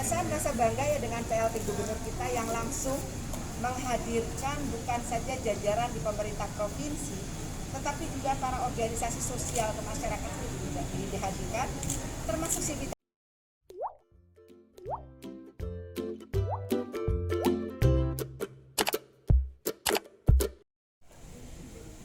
Saya merasa bangga ya dengan PLT Gubernur kita yang langsung menghadirkan bukan saja jajaran di pemerintah provinsi, tetapi juga para organisasi sosial kemasyarakatan juga dihadirkan, termasuk Sivitas.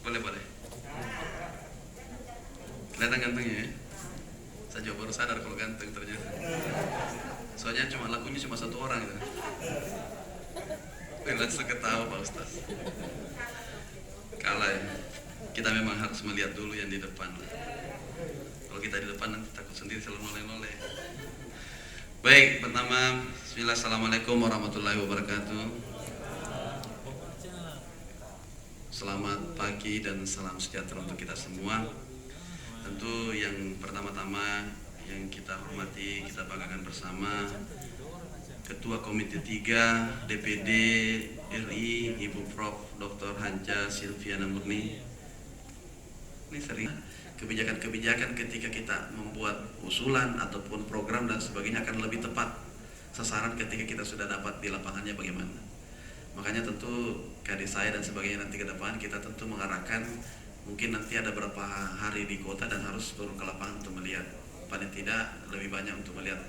Boleh. Kelihatan gantengnya ya? Saya juga baru sadar kalau ganteng ternyata. Soalnya lagunya cuma satu orang gitu. Langsung ketawa Pak Ustaz. Kalah ya. Kita memang harus melihat dulu yang di depan. Kalau kita di depan nanti takut sendiri selalu noleh-noleh. Baik, pertama bismillah, assalamualaikum warahmatullahi wabarakatuh. Selamat pagi dan salam sejahtera untuk kita semua. Tentu yang pertama-tama yang kita hormati, kita banggakan bersama Ketua Komite 3 DPD RI Ibu Prof. Dr. Hanja Silviana Murni. Ini sering kebijakan-kebijakan ketika kita membuat usulan ataupun program dan sebagainya akan lebih tepat sasaran ketika kita sudah dapat di lapangannya bagaimana. Makanya tentu KD saya dan sebagainya nanti ke depan kita tentu mengarahkan, mungkin nanti ada beberapa hari di kota dan harus turun ke lapangan untuk melihat, paling tidak lebih banyak untuk melihat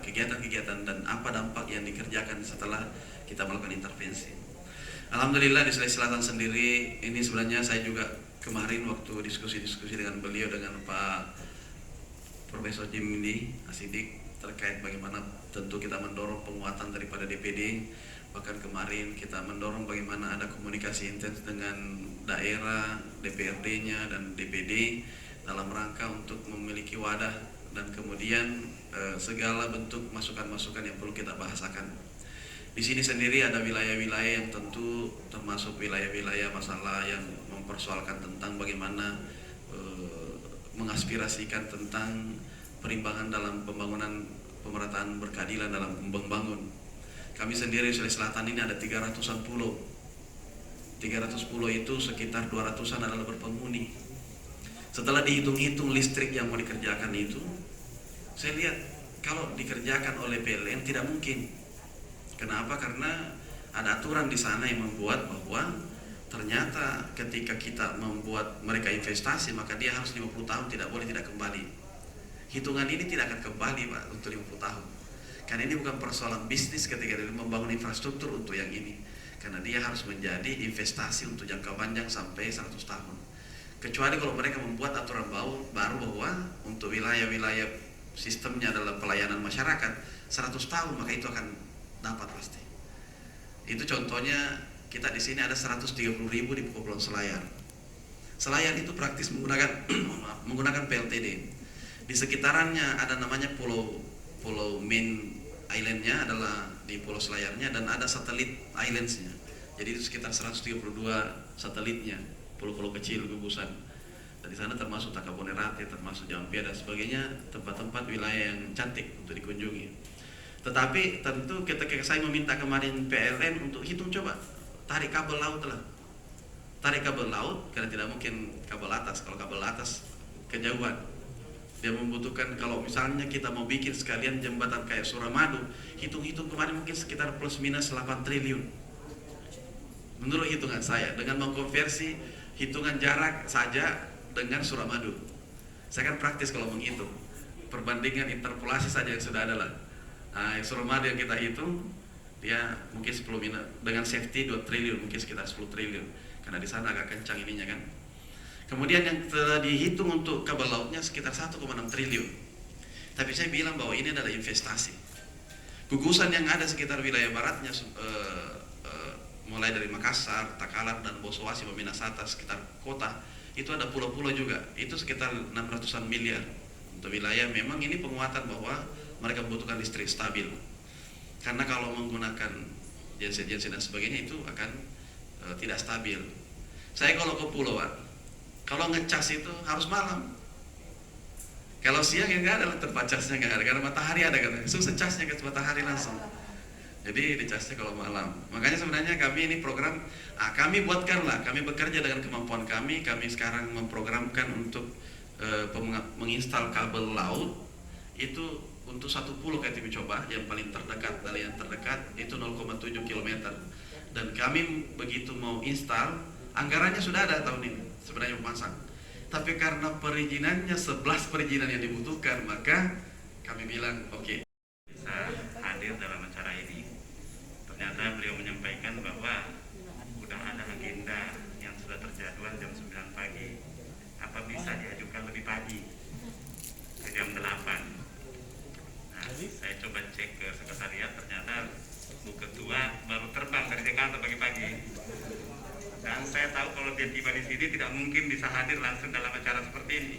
kegiatan-kegiatan dan apa dampak yang dikerjakan setelah kita melakukan intervensi. Alhamdulillah di Sulawesi Selatan sendiri ini sebenarnya saya juga kemarin waktu diskusi-diskusi dengan beliau, dengan Pak Profesor Jimli Asidik terkait bagaimana tentu kita mendorong penguatan daripada DPD. Bahkan kemarin kita mendorong bagaimana ada komunikasi intens dengan daerah, DPRD-nya dan DPD dalam rangka untuk memiliki wadah dan kemudian segala bentuk masukan-masukan yang perlu kita bahasakan. Di sini sendiri ada wilayah-wilayah yang tentu termasuk wilayah-wilayah masalah yang mempersoalkan tentang bagaimana mengaspirasikan tentang perimbangan dalam pembangunan, pemerataan berkeadilan dalam membangun. Kami sendiri di Sulawesi Selatan ini ada 300-an pulau. 300 pulau itu sekitar 200-an adalah berpenghuni. Setelah dihitung-hitung listrik yang mau dikerjakan itu, saya lihat kalau dikerjakan oleh PLN tidak mungkin. Kenapa? Karena ada aturan di sana yang membuat bahwa ternyata ketika kita membuat mereka investasi, maka dia harus 50 tahun tidak boleh tidak kembali. Hitungan ini tidak akan kembali Pak untuk 50 tahun. Karena ini bukan persoalan bisnis ketika dia membangun infrastruktur untuk yang ini. Karena dia harus menjadi investasi untuk jangka panjang sampai 100 tahun. Kecuali kalau mereka membuat aturan baru bahwa untuk wilayah-wilayah sistemnya adalah pelayanan masyarakat 100 tahun, maka itu akan dapat pasti. Itu contohnya kita di sini ada 130.000 di Kepulauan Selayar. Selayar itu praktis menggunakan PLTD. Di sekitarannya ada namanya pulau main islandnya adalah di Pulau Selayarnya, dan ada satelit islandsnya. Jadi itu sekitar 132 satelitnya, pulau-pulau kecil gugusan. Dan di sana termasuk Takabonerate, termasuk Jampia dan sebagainya, tempat-tempat wilayah yang cantik untuk dikunjungi. Tetapi tentu ketika saya meminta kemarin PLN untuk hitung, coba tarik kabel laut lah. Tarik kabel laut, karena tidak mungkin kabel atas. Kalau kabel atas kejauhan, dia membutuhkan, kalau misalnya kita mau bikin sekalian jembatan kayak Suramadu, hitung-hitung kemarin mungkin sekitar plus minus 8 triliun. Menurut hitungan saya, dengan mengkonversi hitungan jarak saja dengan Suramadu. Saya kan praktis kalau menghitung. Perbandingan interpolasi saja yang sudah ada lah. Nah, Suramadu yang kita hitung, dia mungkin 10 minus, dengan safety 2 triliun, mungkin sekitar 10 triliun. Karena di sana agak kencang ininya kan. Kemudian yang telah dihitung untuk kabel lautnya sekitar 1,6 triliun. Tapi saya bilang bahwa ini adalah investasi. Gugusan yang ada sekitar wilayah baratnya, mulai dari Makassar, Takalar, dan Bosowasi, Minasata, sekitar kota, itu ada pulau-pulau juga. Itu sekitar 600-an miliar. Untuk wilayah memang ini penguatan bahwa mereka membutuhkan listrik stabil. Karena kalau menggunakan genset-genset dan sebagainya itu akan tidak stabil. Saya kalau ke pulau, kalau ngecas itu harus malam. Kalau siang ya nggak ada, tempat casnya nggak ada, karena matahari ada kan, susah casnya ke matahari langsung. Jadi dicasnya kalau malam. Makanya sebenarnya kami ini program, kami buatkanlah, kami bekerja dengan kemampuan kami. Kami sekarang memprogramkan untuk menginstal kabel laut itu untuk satu pulau kami coba yang paling terdekat dari yang terdekat itu 0,7 km. Dan kami begitu mau install, anggarannya sudah ada tahun ini sebenarnya memasang. Tapi karena perizinannya 11 perizinan yang dibutuhkan, maka kami bilang oke. Bisa hadir dalam acara ini. Ternyata beliau menyampaikan bahwa sudah ada agenda yang sudah terjadwal jam 9 pagi. Apa bisa diajukan lebih pagi ke jam 8? Nah, saya coba cek ke sekretariat, ternyata Bu Ketua baru terbang dari Jakarta pagi-pagi. Dan saya tahu kalau dia tiba di sini tidak mungkin bisa hadir langsung dalam acara seperti ini.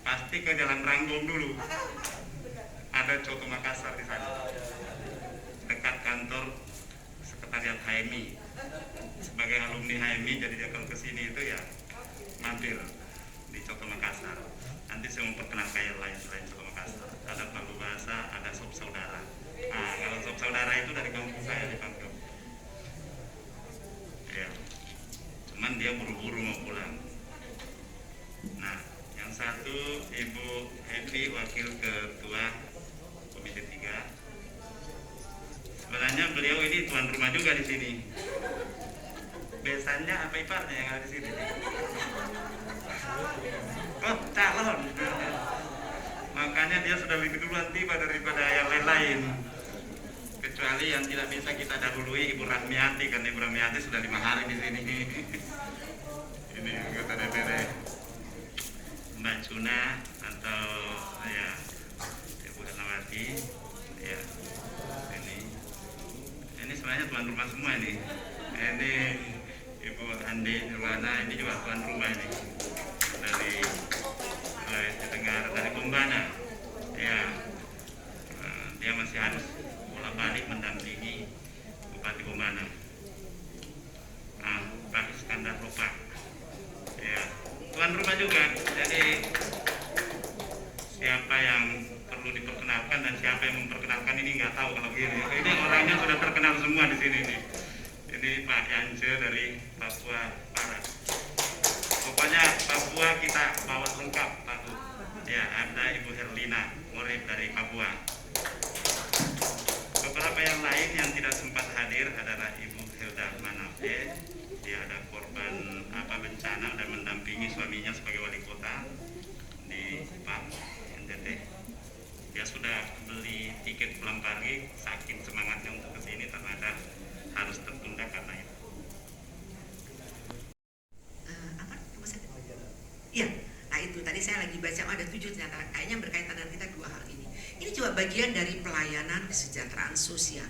Pasti ke Jalan Ranggong dulu. Ada Coto Makassar di sana. Dekat kantor sekretariat HMI. Sebagai alumni HMI, jadi dia kalau ke sini itu ya mampir di Coto Makassar. Nanti saya memperkenalkan yang lain selain Coto Makassar. Ada Palu Bahasa, ada Sop Saudara. Nah, kalau Sop Saudara itu dari kampung saya di Pangkep. Ya. Cuman dia buru-buru mau pulang. Nah, yang satu Ibu Happy, Wakil Ketua Komisi 3. Sebenarnya beliau ini tuan rumah juga di sini. Besannya apa iparnya yang ada di sini? Oh, calon. Makanya dia sudah lebih duluan tiba daripada yang lain-lain. Kecuali yang tidak bisa kita dahului Ibu Rahmiati, karena Ibu Rahmiati sudah 5 hari di sini. Ini anggota DPR. Mbak Cuna atau ya Ibu Helawati, ya ini sebenarnya tuan rumah semua ini. Ini Ibu Andi Nirwana, ini juga tuan rumah ini dari Sulawesi Tenggara, dari Bombana. Ya, dia masih harus bolak-balik mendampingi Bupati Bombana. Pak Iskandar Lopak, ya tuan rumah juga. Jadi siapa yang perlu diperkenalkan dan siapa yang memperkenalkan ini nggak tahu kalau gini. Ini orangnya sudah terkenal semua di sini nih. Ini Pak Yance dari Papua Barat. Pokoknya Papua kita bawa lengkap, Pak. Ya, ada Ibu Herlina Morib dari Papua. Beberapa yang lain yang tidak sempat hadir adalah Ibu Hilda Manafe. Dia ada korban bencana dan mendampingi suaminya sebagai wali kota di PAM NTT. Dia sudah beli tiket pulang pagi, saking semangatnya untuk kesini, ternyata harus tertunda karena itu. Iya, nah itu tadi saya lagi baca ada 7 ternyata kayaknya berkaitan dengan kita 2 hal ini. Ini juga bagian dari pelayanan kesejahteraan sosial.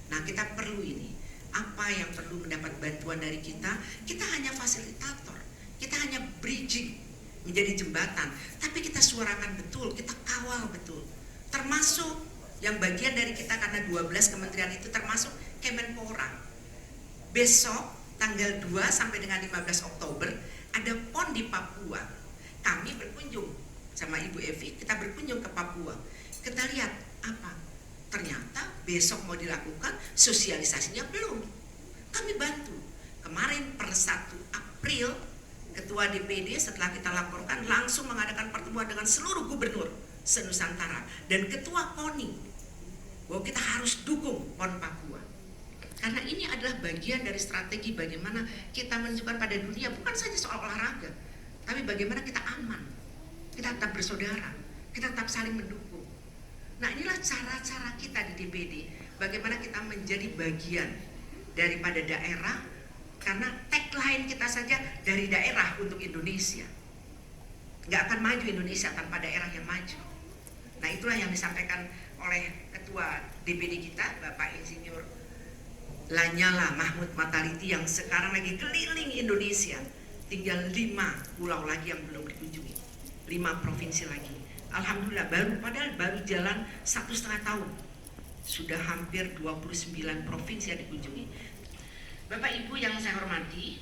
Nah kita perlu ini, apa yang perlu mendapat bantuan dari kita hanya fasilitator, kita hanya bridging, menjadi jembatan, tapi kita suarakan betul, kita kawal betul. Termasuk yang bagian dari kita karena 12 kementerian itu termasuk Kemenpora. Besok tanggal 2 sampai dengan 15 Oktober ada PON di Papua. Kami berkunjung sama Ibu Evi, kita berkunjung ke Papua. Kita lihat apa? Ternyata besok mau dilakukan, sosialisasinya belum. Kami bantu. Kemarin per 1 April Ketua DPD setelah kita laporkan langsung mengadakan pertemuan dengan seluruh gubernur se-Nusantara dan Ketua KONI bahwa kita harus dukung PON Papua. Karena ini adalah bagian dari strategi bagaimana kita menunjukkan pada dunia bukan saja soal olahraga, tapi bagaimana kita aman, kita tetap bersaudara, kita tetap saling mendukung. Nah inilah cara-cara kita di DPD, bagaimana kita menjadi bagian daripada daerah, karena tagline kita saja dari daerah untuk Indonesia. Nggak akan maju Indonesia tanpa daerah yang maju. Nah itulah yang disampaikan oleh Ketua DPD kita, Bapak Insinyur Lanyala Mahmud Mataliti yang sekarang lagi keliling Indonesia. Tinggal 5 pulau lagi yang belum dikunjungi, 5 provinsi lagi. Alhamdulillah padahal baru jalan 1,5 tahun, sudah hampir 29 provinsi yang dikunjungi. Bapak Ibu yang saya hormati,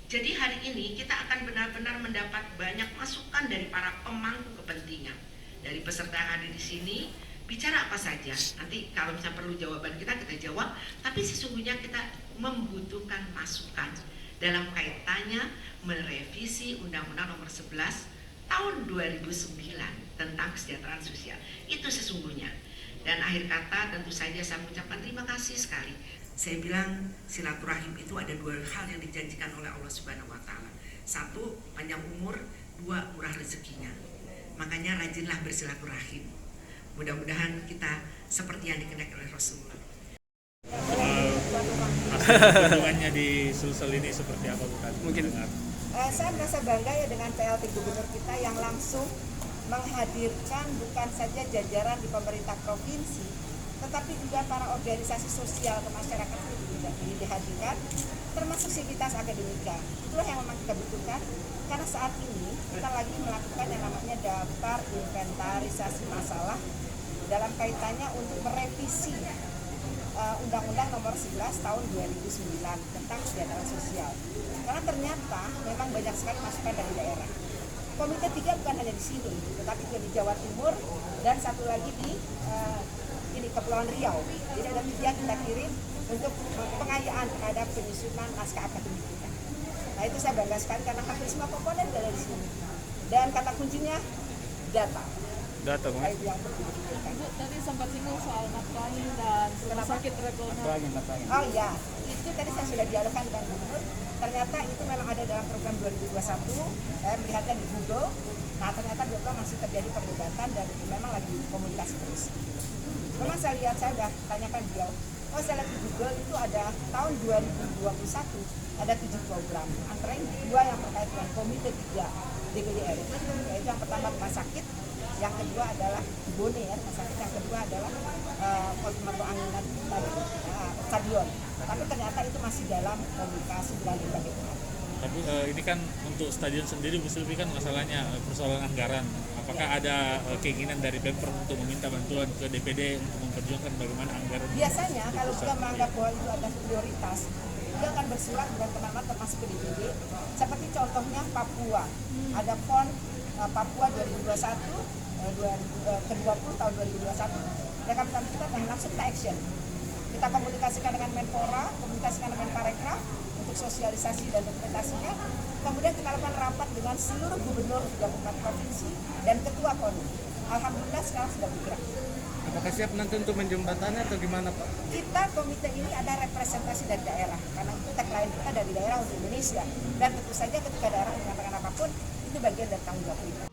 jadi hari ini kita akan benar-benar mendapat banyak masukan dari para pemangku kepentingan, dari peserta yang hadir di sini. Bicara apa saja, nanti kalau misalnya perlu jawaban kita jawab, tapi sesungguhnya kita membutuhkan masukan dalam kaitannya merevisi Undang-Undang Nomor 11 tahun 2009 tentang kesejahteraan sosial. Itu sesungguhnya. Dan akhir kata tentu saja saya mengucapkan terima kasih sekali. Saya bilang silaturahim itu ada dua hal yang dijanjikan oleh Allah Subhanahu wa taala. Satu, panjang umur, dua, murah rezekinya. Makanya rajinlah bersilaturahim. Mudah-mudahan kita seperti yang dikehendaki oleh Rasulullah. Kunjungannya di Sulsel ini seperti apa bukan? Mungkin Saya merasa bangga ya dengan PLT Gubernur kita yang langsung menghadirkan bukan saja jajaran di pemerintah provinsi, tetapi juga para organisasi sosial kemasyarakatan itu juga dihadirkan, termasuk sivitas akademika. Itulah yang memang kita butuhkan, karena saat ini kita lagi melakukan yang namanya daftar inventarisasi masalah dalam kaitannya untuk merevisi Undang-Undang Nomor 11 Tahun 2009 tentang kesejahteraan sosial. Karena ternyata memang banyak sekali masukan dari daerah. Komite 3 bukan hanya di sini, tetapi juga di Jawa Timur dan satu lagi di Kepulauan Riau. Jadi ada 3 kita kirim untuk pengayaan terhadap penyusunan naskah akademik kita. Nah itu saya bangga sekali karena hampir semua komponen ada di sini. Dan kata kuncinya data. data Bang. Itu yang perlu dipikirkan. Bu, tadi sempat singgung soal nafkahi dan rumah sakit regional. Oh iya, itu tadi saya sudah dialogkan dengan Gubernur. Ternyata itu memang ada dalam program 2021. Saya melihatnya di Google. Nah ternyata juga masih terjadi perdebatan dan memang lagi komunikasi terus. Memang saya lihat, saya sudah tanyakan beliau. Oh saya lihat di Google itu ada tahun 2021 ada 7 program. Antara yang 2 yang terkait dengan Komite 3 DPD RI, yaitu yang pertama rumah sakit, yang kedua adalah Bone ya, rumah sakit, yang kedua adalah Kosmato Anginan tadi, stadion. Tapi ternyata itu masih dalam komunikasi dan bagaimana. Tapi ini kan untuk stadion sendiri Bu Sylvi kan masalahnya persoalan anggaran. Apakah ada keinginan dari Pemprov untuk meminta bantuan ke DPD untuk memperjuangkan bagaimana anggaran? Biasanya kalau kita menganggap bahwa itu ada prioritas, dia akan bersurat dengan teman-teman termasuk ke DPD. Seperti contohnya Papua, ada PON Papua 2021 ke-20 tahun 2021. Mereka kita langsung kita action. Kita komunikasikan dengan Menpora, komunikasikan dengan Parekraf untuk sosialisasi dan dokumentasinya. Kemudian kita lakukan rapat dengan seluruh gubernur 34 provinsi dan ketua KONU. Alhamdulillah sekarang sudah bergerak. Apakah siap nanti untuk menjembatani atau gimana Pak? Kita komite ini ada representasi dari daerah, karena kita klien kita dari daerah untuk Indonesia. Dan tentu saja ketika daerah mengatakan apapun, itu bagian dari tanggung jawab kita.